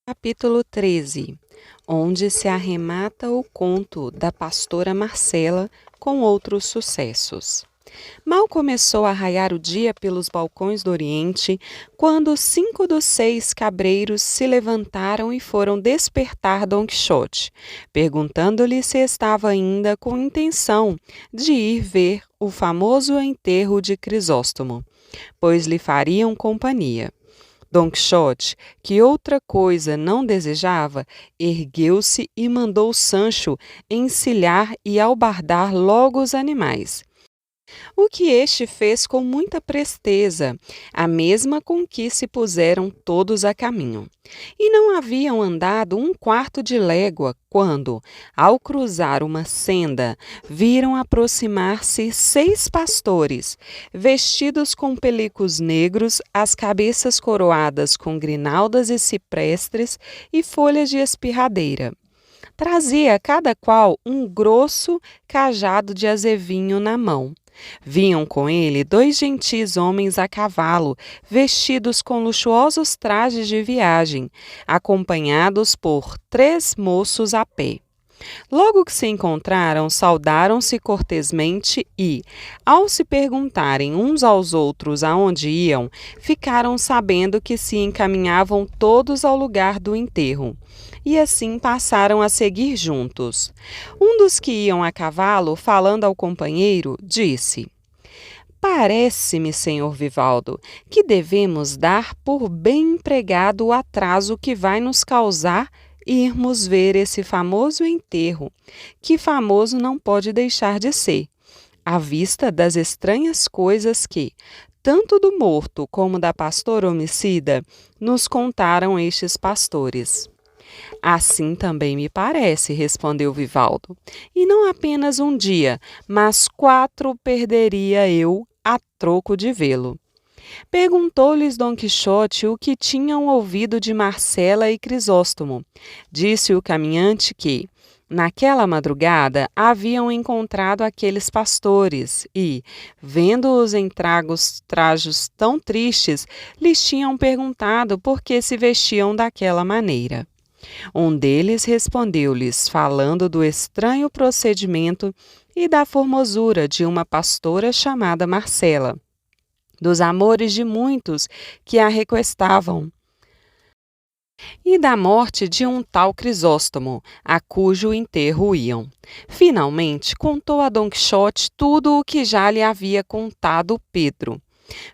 Capítulo 13, onde se arremata o conto da pastora Marcela com outros sucessos. Mal começou a raiar o dia pelos balcões do Oriente, quando 5 dos 6 cabreiros se levantaram e foram despertar Dom Quixote, perguntando-lhe se estava ainda com intenção de ir ver o famoso enterro de Crisóstomo, pois lhe fariam companhia. Dom Quixote, que outra coisa não desejava, ergueu-se e mandou Sancho encilhar e albardar logo os animais, o que este fez com muita presteza, a mesma com que se puseram todos a caminho. E não haviam andado 1/4 de légua, quando, ao cruzar uma senda, viram aproximar-se 6 pastores, vestidos com pelicos negros, as cabeças coroadas com grinaldas e ciprestes e folhas de espirradeira. Trazia cada qual um grosso cajado de azevinho na mão. Vinham com ele 2 gentis homens a cavalo, vestidos com luxuosos trajes de viagem, acompanhados por 3 moços a pé. Logo que se encontraram, saudaram-se cortesmente e, ao se perguntarem uns aos outros aonde iam, ficaram sabendo que se encaminhavam todos ao lugar do enterro. E assim passaram a seguir juntos. Um dos que iam a cavalo, falando ao companheiro, disse: "Parece-me, senhor Vivaldo, que devemos dar por bem empregado o atraso que vai nos causar irmos ver esse famoso enterro, que famoso não pode deixar de ser, à vista das estranhas coisas que, tanto do morto como da pastora homicida, nos contaram estes pastores." "Assim também me parece", respondeu Vivaldo, "e não apenas um dia, mas 4 perderia eu a troco de vê-lo." Perguntou-lhes Dom Quixote o que tinham ouvido de Marcela e Crisóstomo. Disse o caminhante que, naquela madrugada, haviam encontrado aqueles pastores e, vendo-os em trajos tão tristes, lhes tinham perguntado por que se vestiam daquela maneira. Um deles respondeu-lhes, falando do estranho procedimento e da formosura de uma pastora chamada Marcela, dos amores de muitos que a requestavam, e da morte de um tal Crisóstomo, a cujo enterro iam. Finalmente, contou a Dom Quixote tudo o que já lhe havia contado Pedro.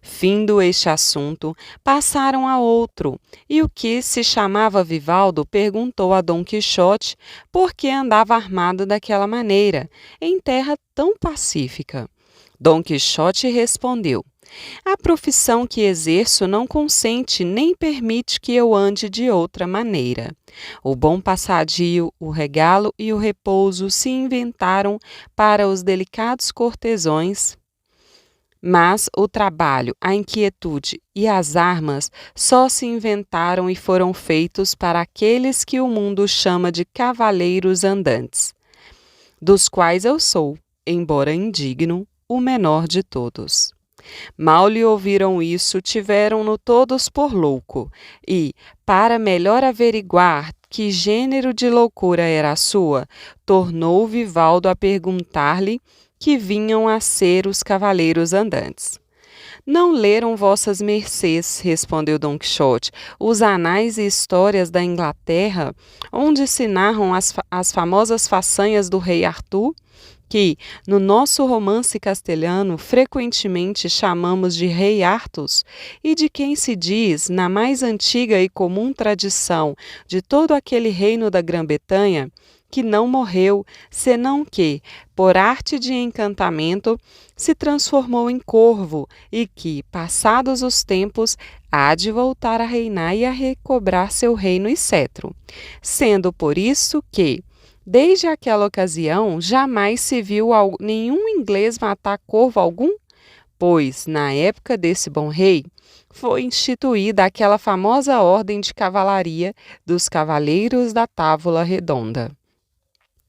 Findo este assunto, passaram a outro, e o que se chamava Vivaldo perguntou a Dom Quixote por que andava armado daquela maneira, em terra tão pacífica. Dom Quixote respondeu: "A profissão que exerço não consente nem permite que eu ande de outra maneira. O bom passadio, o regalo e o repouso se inventaram para os delicados cortesões, mas o trabalho, a inquietude e as armas só se inventaram e foram feitos para aqueles que o mundo chama de cavaleiros andantes, dos quais eu sou, embora indigno, o menor de todos." Mal lhe ouviram isso, tiveram-no todos por louco, e, para melhor averiguar que gênero de loucura era a sua, tornou Vivaldo a perguntar-lhe que vinham a ser os cavaleiros andantes. "Não leram vossas mercês", respondeu Dom Quixote, "os anais e histórias da Inglaterra, onde se narram as famosas façanhas do rei Arthur, que, no nosso romance castelhano, frequentemente chamamos de Rei Artus, e de quem se diz, na mais antiga e comum tradição de todo aquele reino da Grã-Bretanha, que não morreu, senão que, por arte de encantamento, se transformou em corvo e que, passados os tempos, há de voltar a reinar e a recobrar seu reino e cetro, sendo por isso que, desde aquela ocasião, jamais se viu nenhum inglês matar corvo algum, pois, na época desse bom rei, foi instituída aquela famosa ordem de cavalaria dos Cavaleiros da Távola Redonda."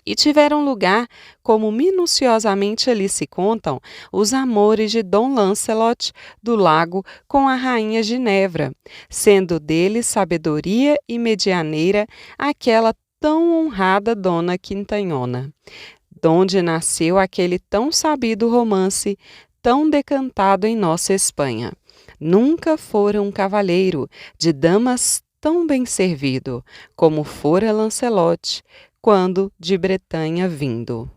E tiveram lugar, como minuciosamente ali se contam, os amores de Dom Lancelot do Lago com a rainha Ginevra, sendo dele sabedoria e medianeira aquela tão honrada Dona Quintanhona, donde nasceu aquele tão sabido romance, tão decantado em nossa Espanha. Nunca fora um cavalheiro de damas tão bem servido, como fora Lancelot, quando de Bretanha vindo.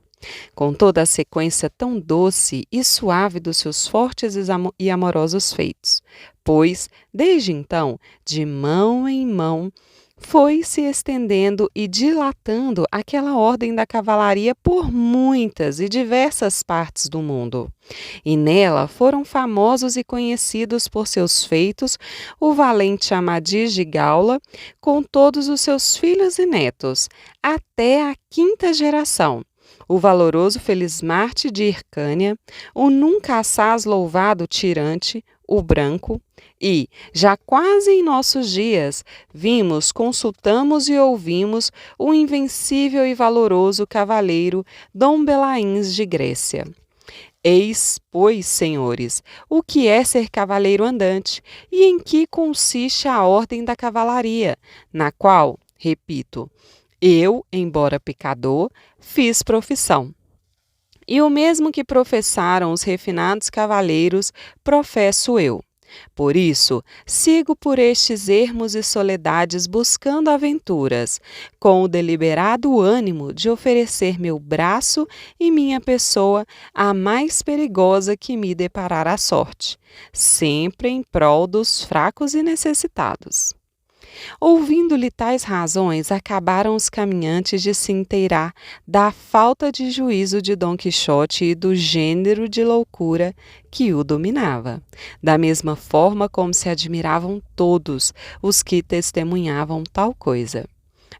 Com toda a sequência tão doce e suave dos seus fortes e amorosos feitos, pois, desde então, de mão em mão, foi se estendendo e dilatando aquela ordem da cavalaria por muitas e diversas partes do mundo. E nela foram famosos e conhecidos por seus feitos o valente Amadis de Gaula, com todos os seus filhos e netos, até a quinta geração, o valoroso Felismarte de Hircânia, o nunca assaz louvado Tirante, o Branco, e, já quase em nossos dias, vimos, consultamos e ouvimos o invencível e valoroso cavaleiro Dom Belaíns de Grécia. Eis, pois, senhores, o que é ser cavaleiro andante e em que consiste a ordem da cavalaria, na qual, repito, eu, embora pecador, fiz profissão. E o mesmo que professaram os refinados cavaleiros, professo eu. Por isso, sigo por estes ermos e soledades buscando aventuras, com o deliberado ânimo de oferecer meu braço e minha pessoa à mais perigosa que me deparar a sorte, sempre em prol dos fracos e necessitados. Ouvindo-lhe tais razões, acabaram os caminhantes de se inteirar da falta de juízo de Dom Quixote e do gênero de loucura que o dominava, da mesma forma como se admiravam todos os que testemunhavam tal coisa.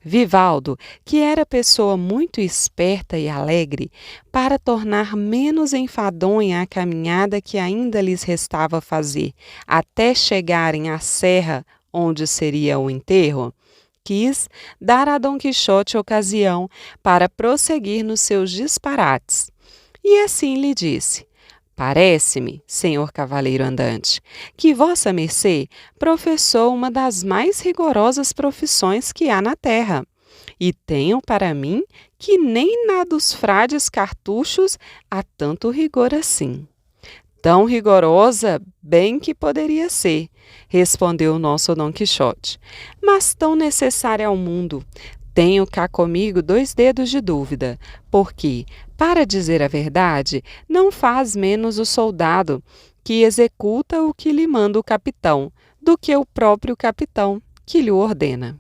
Vivaldo, que era pessoa muito esperta e alegre, para tornar menos enfadonha a caminhada que ainda lhes restava fazer, até chegarem à serra onde seria o enterro, quis dar a Dom Quixote ocasião para prosseguir nos seus disparates. E assim lhe disse: parece-me, senhor cavaleiro andante, que vossa mercê professou uma das mais rigorosas profissões que há na terra, e tenho para mim que nem na dos frades cartuchos há tanto rigor assim. Tão rigorosa, bem que poderia ser, respondeu o nosso Dom Quixote, mas tão necessária ao mundo. Tenho cá comigo 2 dedos de dúvida, porque, para dizer a verdade, não faz menos o soldado, que executa o que lhe manda o capitão, do que o próprio capitão, que lhe ordena.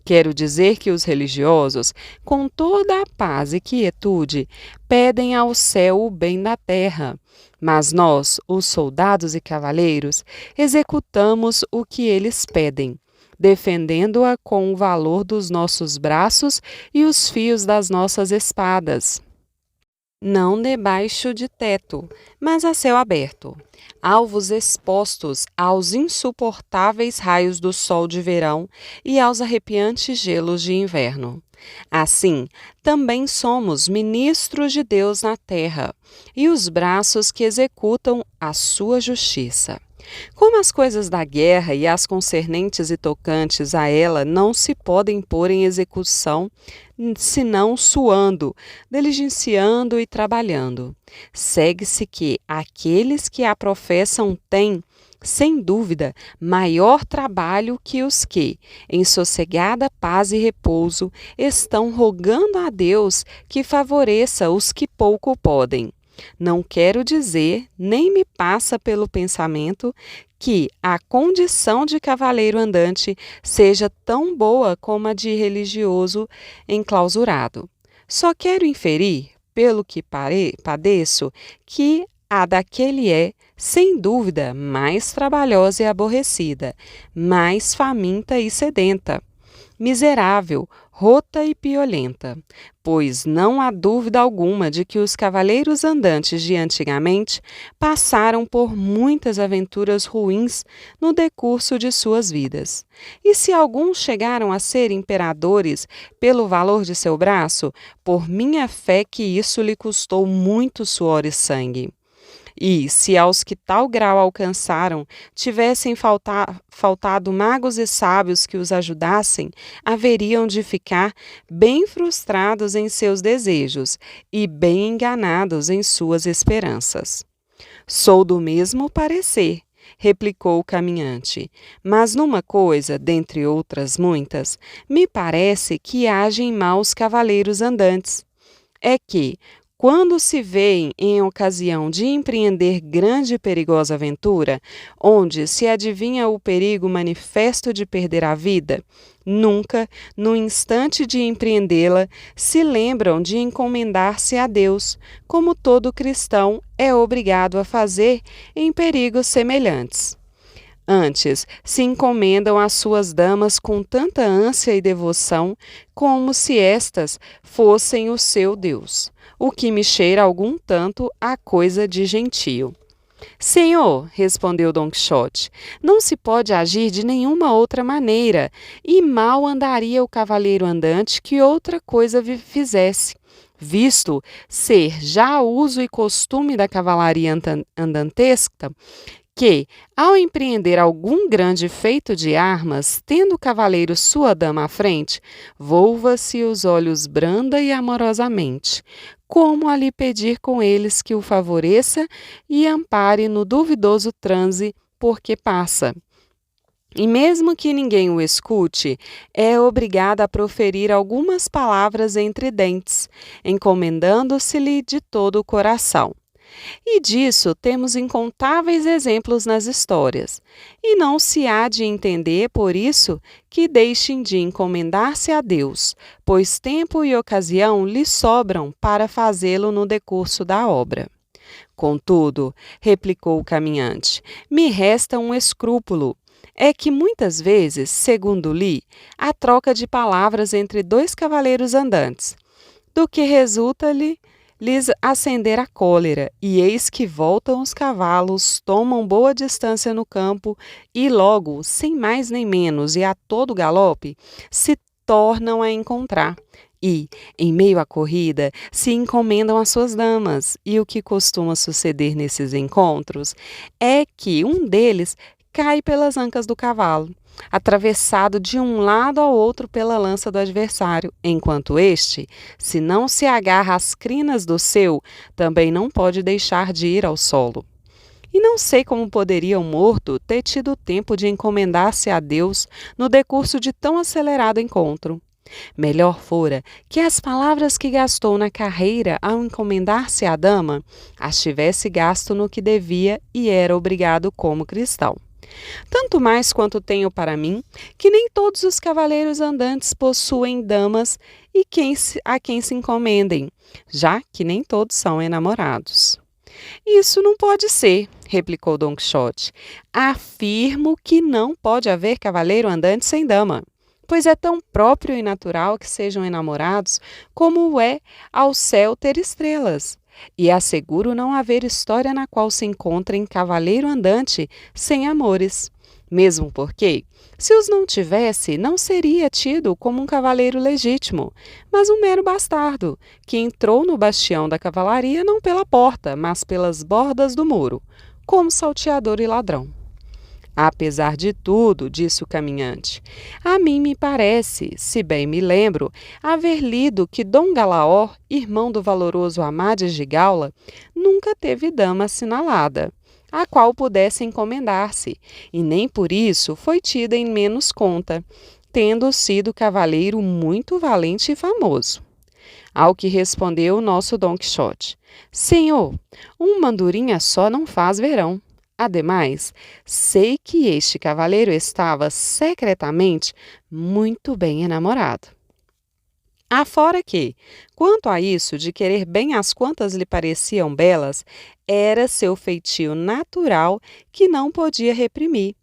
Quero dizer que os religiosos, com toda a paz e quietude, pedem ao céu o bem da terra, mas nós, os soldados e cavaleiros, executamos o que eles pedem, defendendo-a com o valor dos nossos braços e os fios das nossas espadas, não debaixo de teto, mas a céu aberto, alvos expostos aos insuportáveis raios do sol de verão e aos arrepiantes gelos de inverno. Assim, também somos ministros de Deus na terra, e os braços que executam a sua justiça. Como as coisas da guerra e as concernentes e tocantes a ela não se podem pôr em execução, senão suando, diligenciando e trabalhando, segue-se que aqueles que a professam têm, sem dúvida, maior trabalho que os que, em sossegada paz e repouso, estão rogando a Deus que favoreça os que pouco podem. Não quero dizer, nem me passa pelo pensamento, que a condição de cavaleiro andante seja tão boa como a de religioso enclausurado. Só quero inferir, pelo que padeço, que a daquele é, sem dúvida, mais trabalhosa e aborrecida, mais faminta e sedenta, miserável, rota e piolenta, pois não há dúvida alguma de que os cavaleiros andantes de antigamente passaram por muitas aventuras ruins no decurso de suas vidas. E se alguns chegaram a ser imperadores pelo valor de seu braço, por minha fé que isso lhe custou muito suor e sangue. E, se aos que tal grau alcançaram tivessem faltado magos e sábios que os ajudassem, haveriam de ficar bem frustrados em seus desejos e bem enganados em suas esperanças. Sou do mesmo parecer, replicou o caminhante, mas numa coisa, dentre outras muitas, me parece que agem maus cavaleiros andantes. É que, quando se veem em ocasião de empreender grande e perigosa aventura, onde se adivinha o perigo manifesto de perder a vida, nunca, no instante de empreendê-la, se lembram de encomendar-se a Deus, como todo cristão é obrigado a fazer em perigos semelhantes. Antes, se encomendam às suas damas com tanta ânsia e devoção, como se estas fossem o seu Deus, o que me cheira algum tanto a coisa de gentio. Senhor, respondeu Dom Quixote, não se pode agir de nenhuma outra maneira, e mal andaria o cavaleiro andante que outra coisa fizesse, visto ser já uso e costume da cavalaria andantesca, que, ao empreender algum grande feito de armas, tendo o cavaleiro sua dama à frente, volva-se os olhos branda e amorosamente, como a lhe pedir com eles que o favoreça e ampare no duvidoso transe por que passa. E mesmo que ninguém o escute, é obrigado a proferir algumas palavras entre dentes, encomendando-se-lhe de todo o coração. E disso temos incontáveis exemplos nas histórias. E não se há de entender, por isso, que deixem de encomendar-se a Deus, pois tempo e ocasião lhes sobram para fazê-lo no decurso da obra. Contudo, replicou o caminhante, me resta um escrúpulo. É que muitas vezes, segundo li, há troca de palavras entre dois cavaleiros andantes, do que resulta-lhes acender a cólera, e eis que voltam os cavalos, tomam boa distância no campo e logo, sem mais nem menos e a todo galope, se tornam a encontrar. E, em meio à corrida, se encomendam às suas damas, e o que costuma suceder nesses encontros é que um deles cai pelas ancas do cavalo, atravessado de um lado ao outro pela lança do adversário, enquanto este, se não se agarra às crinas do seu, também não pode deixar de ir ao solo. E não sei como poderia o morto ter tido tempo de encomendar-se a Deus no decurso de tão acelerado encontro. Melhor fora que as palavras que gastou na carreira ao encomendar-se à dama as tivesse gasto no que devia e era obrigado como cristão. Tanto mais quanto tenho para mim que nem todos os cavaleiros andantes possuem damas e a quem se encomendem, já que nem todos são enamorados. Isso não pode ser, replicou Dom Quixote. Afirmo que não pode haver cavaleiro andante sem dama, pois é tão próprio e natural que sejam enamorados como é ao céu ter estrelas. E asseguro não haver história na qual se encontrem cavaleiro andante sem amores. Mesmo porque, se os não tivesse, não seria tido como um cavaleiro legítimo, mas um mero bastardo, que entrou no bastião da cavalaria não pela porta, mas pelas bordas do muro, como salteador e ladrão. Apesar de tudo, disse o caminhante, a mim me parece, se bem me lembro, haver lido que Dom Galaor, irmão do valoroso Amádes de Gaula, nunca teve dama assinalada, a qual pudesse encomendar-se, e nem por isso foi tida em menos conta, tendo sido cavaleiro muito valente e famoso. Ao que respondeu o nosso Dom Quixote, Senhor, uma andorinha só não faz verão. Ademais, sei que este cavaleiro estava secretamente muito bem enamorado. Afora que, quanto a isso de querer bem as quantas lhe pareciam belas, era seu feitio natural que não podia reprimir,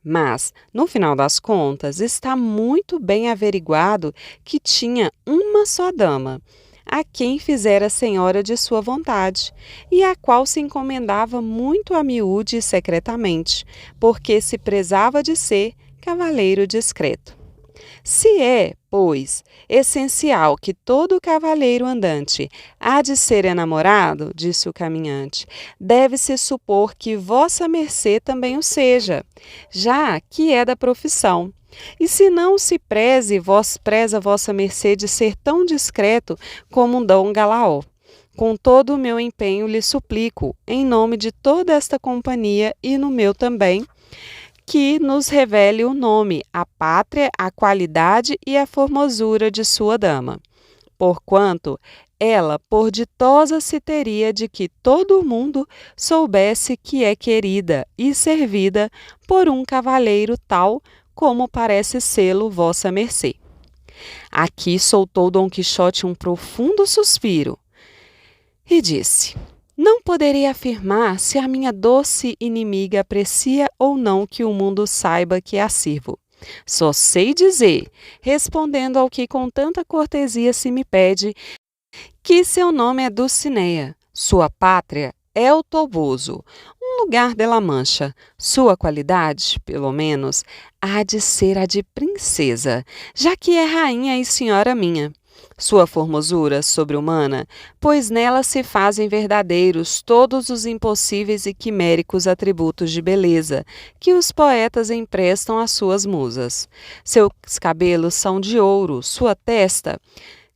Mas, no final das contas, está muito bem averiguado que tinha uma só dama, a quem fizera senhora de sua vontade, e a qual se encomendava muito a miúde e secretamente, porque se prezava de ser cavaleiro discreto. Se é, pois, essencial que todo cavaleiro andante há de ser enamorado, disse o caminhante, deve-se supor que vossa mercê também o seja, já que é da profissão. E se não se preza vossa mercê de ser tão discreto como um Dom Galaó. Com todo o meu empenho lhe suplico, em nome de toda esta companhia e no meu também, que nos revele o nome, a pátria, a qualidade e a formosura de sua dama. Porquanto ela por ditosa se teria de que todo o mundo soubesse que é querida e servida por um cavaleiro tal como parece sê-lo vossa mercê. Aqui soltou Dom Quixote um profundo suspiro e disse: não poderei afirmar se a minha doce inimiga aprecia ou não que o mundo saiba que a sirvo. Só sei dizer, respondendo ao que com tanta cortesia se me pede, que seu nome é Dulcinea, sua pátria é o Toboso, um lugar de La Mancha. Sua qualidade, pelo menos, há de ser a de princesa, já que é rainha e senhora minha. Sua formosura sobre-humana, pois nela se fazem verdadeiros todos os impossíveis e quiméricos atributos de beleza que os poetas emprestam às suas musas. Seus cabelos são de ouro, sua testa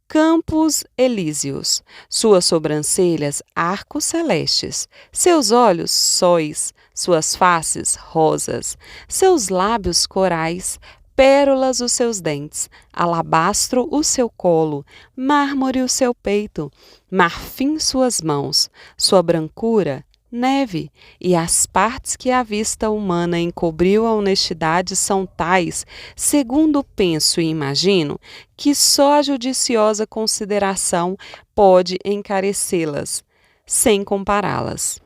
campos elíseos, suas sobrancelhas arcos celestes, seus olhos sóis, suas faces rosas, seus lábios corais, pérolas os seus dentes, alabastro o seu colo, mármore o seu peito, marfim suas mãos, sua brancura neve, e as partes que a vista humana encobriu a honestidade são tais, segundo penso e imagino, que só a judiciosa consideração pode encarecê-las, sem compará-las.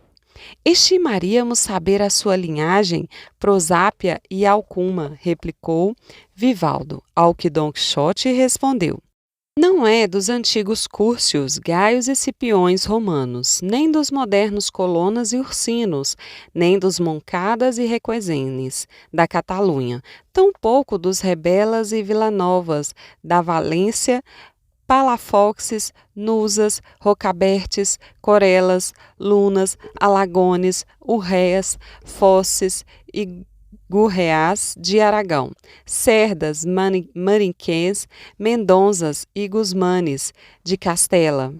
Estimaríamos saber a sua linhagem, prosápia e alcuma, replicou Vivaldo, ao que Dom Quixote respondeu. Não é dos antigos Cúrcios, Gaios e Cipiões romanos, nem dos modernos Colonas e Ursinos, nem dos Moncadas e Requesenes, da Catalunha, tampouco dos Rebelas e Vilanovas, da Valência, Palafoxes, Nusas, Rocabertes, Corelas, Lunas, Alagones, Urréas, Fosses e Gurreás de Aragão, Cerdas, Marinquês, Mendonças e Gusmanes de Castela,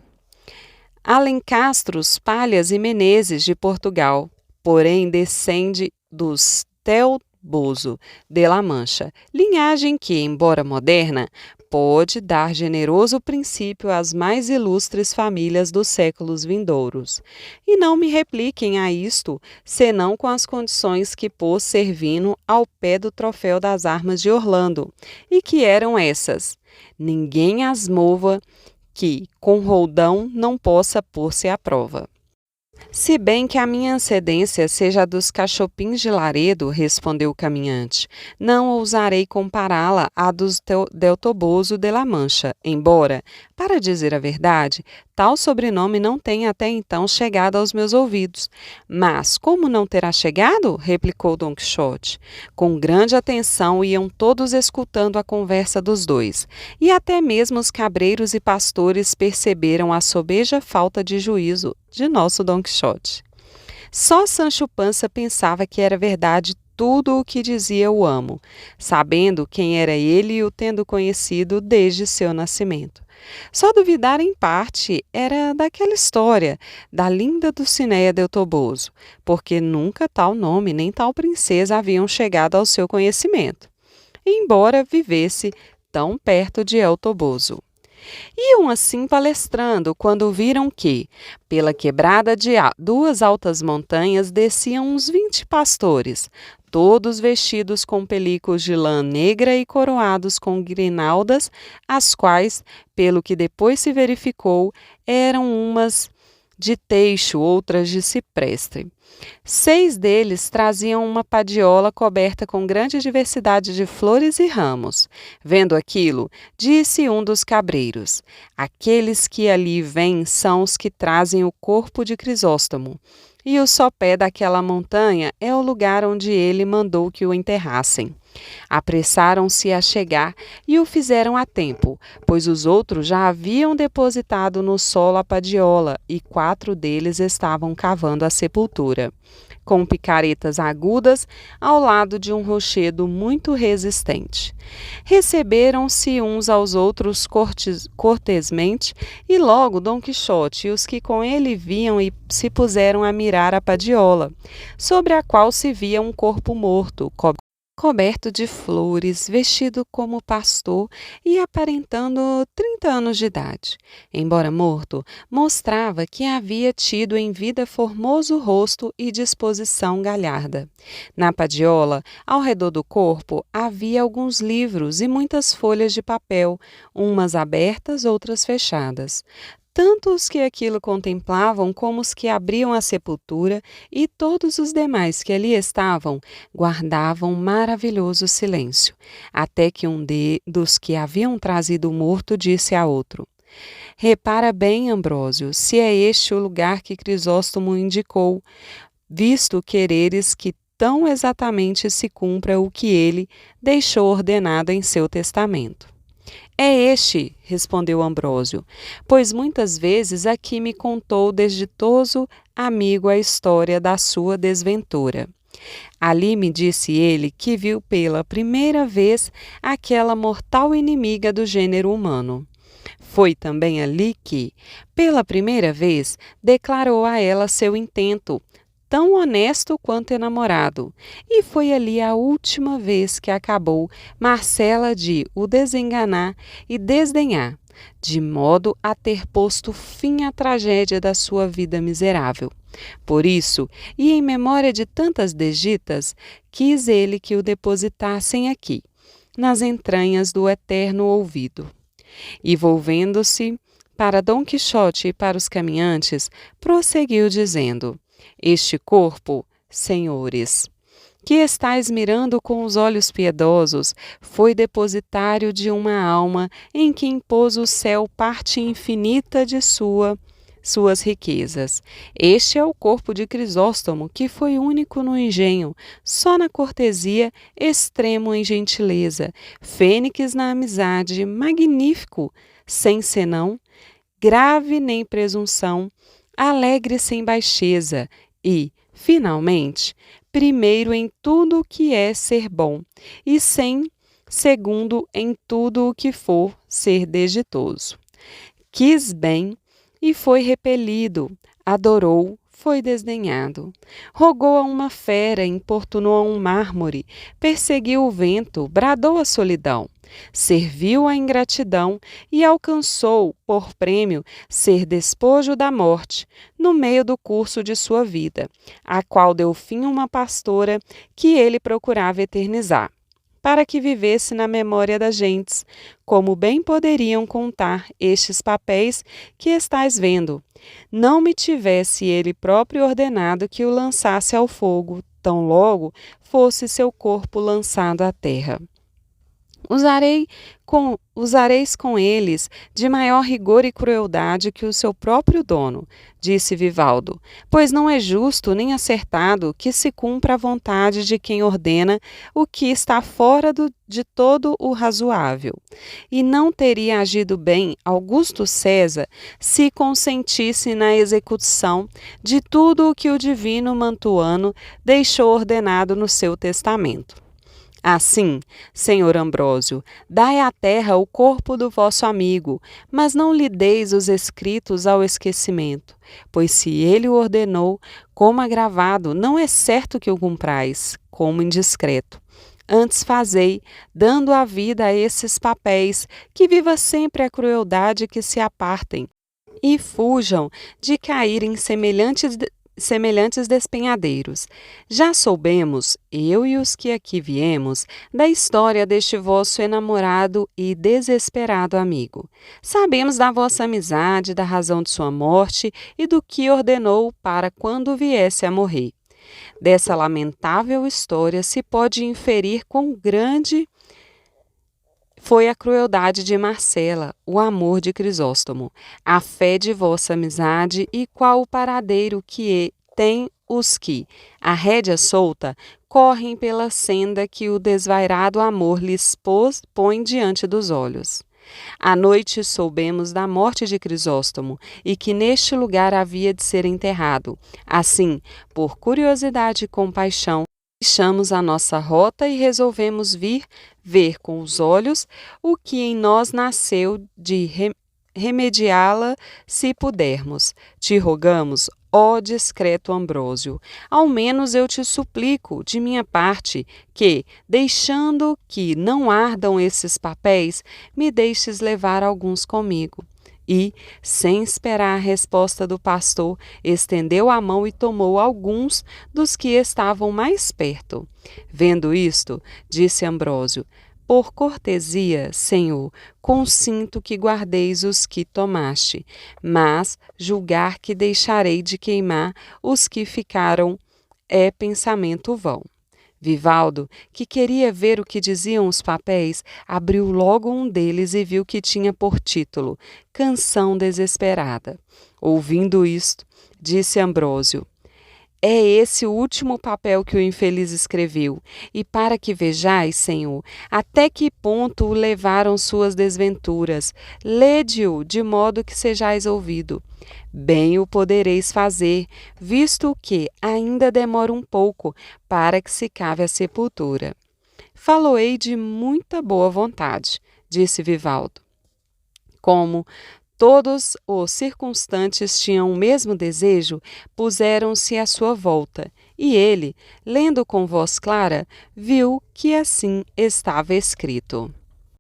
Alencastros, Palhas e Menezes de Portugal, porém descende dos Toboso de La Mancha, linhagem que, embora moderna, pode dar generoso princípio às mais ilustres famílias dos séculos vindouros. E não me repliquem a isto, senão com as condições que pôs Servino ao pé do troféu das armas de Orlando, e que eram essas: ninguém as mova que, com roldão, não possa pôr-se à prova. Se bem que a minha antecedência seja a dos cachopins de Laredo, respondeu o caminhante, não ousarei compará-la à dos del Toboso de La Mancha, embora, para dizer a verdade, tal sobrenome não tenha até então chegado aos meus ouvidos. Mas como não terá chegado? Replicou Dom Quixote. Com grande atenção iam todos escutando a conversa dos dois, e até mesmo os cabreiros e pastores perceberam a sobeja falta de juízo de nosso Dom Quixote. Só Sancho Pança pensava que era verdade tudo o que dizia o amo, sabendo quem era ele e o tendo conhecido desde seu nascimento. Só duvidar em parte era daquela história da linda Dulcinea del Toboso, porque nunca tal nome nem tal princesa haviam chegado ao seu conhecimento, embora vivesse tão perto de El Toboso. Iam assim palestrando quando viram que, pela quebrada de duas altas montanhas, desciam uns 20 pastores, todos vestidos com pelicos de lã negra e coroados com grinaldas, as quais, pelo que depois se verificou, eram umas de teixo, outras de cipreste. 6 deles traziam uma padiola coberta com grande diversidade de flores e ramos. Vendo aquilo, disse um dos cabreiros: aqueles que ali vêm são os que trazem o corpo de Crisóstomo. E o sopé daquela montanha é o lugar onde ele mandou que o enterrassem. Apressaram-se a chegar e o fizeram a tempo, pois os outros já haviam depositado no solo a padiola e 4 deles estavam cavando a sepultura, com picaretas agudas ao lado de um rochedo muito resistente. Receberam-se uns aos outros cortesmente e logo Dom Quixote e os que com ele vinham e se puseram a mirar a padiola, sobre a qual se via um corpo morto, coberto de flores, vestido como pastor e aparentando 30 anos de idade. Embora morto, mostrava que havia tido em vida formoso rosto e disposição galharda. Na padiola, ao redor do corpo, havia alguns livros e muitas folhas de papel, umas abertas, outras fechadas. Tanto os que aquilo contemplavam como os que abriam a sepultura e todos os demais que ali estavam guardavam maravilhoso silêncio, até que dos que haviam trazido o morto disse a outro: repara bem, Ambrósio, se é este o lugar que Crisóstomo indicou, visto quereres que tão exatamente se cumpra o que ele deixou ordenado em seu testamento. É este, respondeu Ambrósio, pois muitas vezes aqui me contou desditoso amigo a história da sua desventura. Ali me disse ele que viu pela primeira vez aquela mortal inimiga do gênero humano. Foi também ali que, pela primeira vez, declarou a ela seu intento, tão honesto quanto enamorado, e foi ali a última vez que acabou Marcela de o desenganar e desdenhar, de modo a ter posto fim à tragédia da sua vida miserável. Por isso, e em memória de tantas desditas, quis ele que o depositassem aqui, nas entranhas do eterno ouvido. E volvendo-se para Dom Quixote e para os caminhantes, prosseguiu dizendo: este corpo, senhores, que estais mirando com os olhos piedosos, foi depositário de uma alma em que impôs o céu parte infinita de suas riquezas. Este é o corpo de Crisóstomo, que foi único no engenho, só na cortesia, extremo em gentileza, fênix na amizade, magnífico, sem senão, grave nem presunção, alegre sem baixeza e, finalmente, primeiro em tudo o que é ser bom e segundo em tudo o que for ser desditoso. Quis bem e foi repelido, adorou, foi desdenhado. Rogou a uma fera, importunou a um mármore, perseguiu o vento, bradou a solidão. Serviu à ingratidão e alcançou, por prêmio, ser despojo da morte, no meio do curso de sua vida, a qual deu fim uma pastora que ele procurava eternizar, para que vivesse na memória das gentes, como bem poderiam contar estes papéis que estais vendo, não me tivesse ele próprio ordenado que o lançasse ao fogo, tão logo fosse seu corpo lançado à terra. Usareis com eles de maior rigor e crueldade que o seu próprio dono, disse Vivaldo, pois não é justo nem acertado que se cumpra a vontade de quem ordena o que está fora de todo o razoável. E não teria agido bem Augusto César se consentisse na execução de tudo o que o divino Mantuano deixou ordenado no seu testamento. Assim, senhor Ambrósio, dai à terra o corpo do vosso amigo, mas não lhe deis os escritos ao esquecimento, pois se ele o ordenou, como agravado, não é certo que o cumprais, como indiscreto. Antes fazei, dando a vida a esses papéis, que viva sempre a crueldade que se apartem, e fujam de cair em semelhantes semelhantes despenhadeiros. Já soubemos, eu e os que aqui viemos, da história deste vosso enamorado e desesperado amigo. Sabemos da vossa amizade, da razão de sua morte e do que ordenou para quando viesse a morrer. Dessa lamentável história se pode inferir quão grande foi a crueldade de Marcela, o amor de Crisóstomo, a fé de vossa amizade e qual o paradeiro que tem os que, a rédea solta, correm pela senda que o desvairado amor lhes põe diante dos olhos. À noite soubemos da morte de Crisóstomo e que neste lugar havia de ser enterrado. Assim, por curiosidade e compaixão, deixamos a nossa rota e resolvemos vir ver com os olhos o que em nós nasceu de remediá-la se pudermos. Te rogamos, ó discreto Ambrósio, ao menos eu te suplico, de minha parte, que, deixando que não ardam esses papéis, me deixes levar alguns comigo. E, sem esperar a resposta do pastor, estendeu a mão e tomou alguns dos que estavam mais perto. Vendo isto, disse Ambrósio, por cortesia, Senhor, consinto que guardeis os que tomaste, mas julgar que deixarei de queimar os que ficaram é pensamento vão. Vivaldo, que queria ver o que diziam os papéis, abriu logo um deles e viu que tinha por título Canção Desesperada. Ouvindo isto, disse Ambrósio, é esse o último papel que o infeliz escreveu, e para que vejais, Senhor, até que ponto o levaram suas desventuras, lede-o de modo que sejais ouvido. Bem o podereis fazer, visto que ainda demora um pouco para que se cave a sepultura. Faloei de muita boa vontade, disse Vivaldo. Como todos os circunstantes tinham o mesmo desejo, puseram-se à sua volta, e ele, lendo com voz clara, viu que assim estava escrito.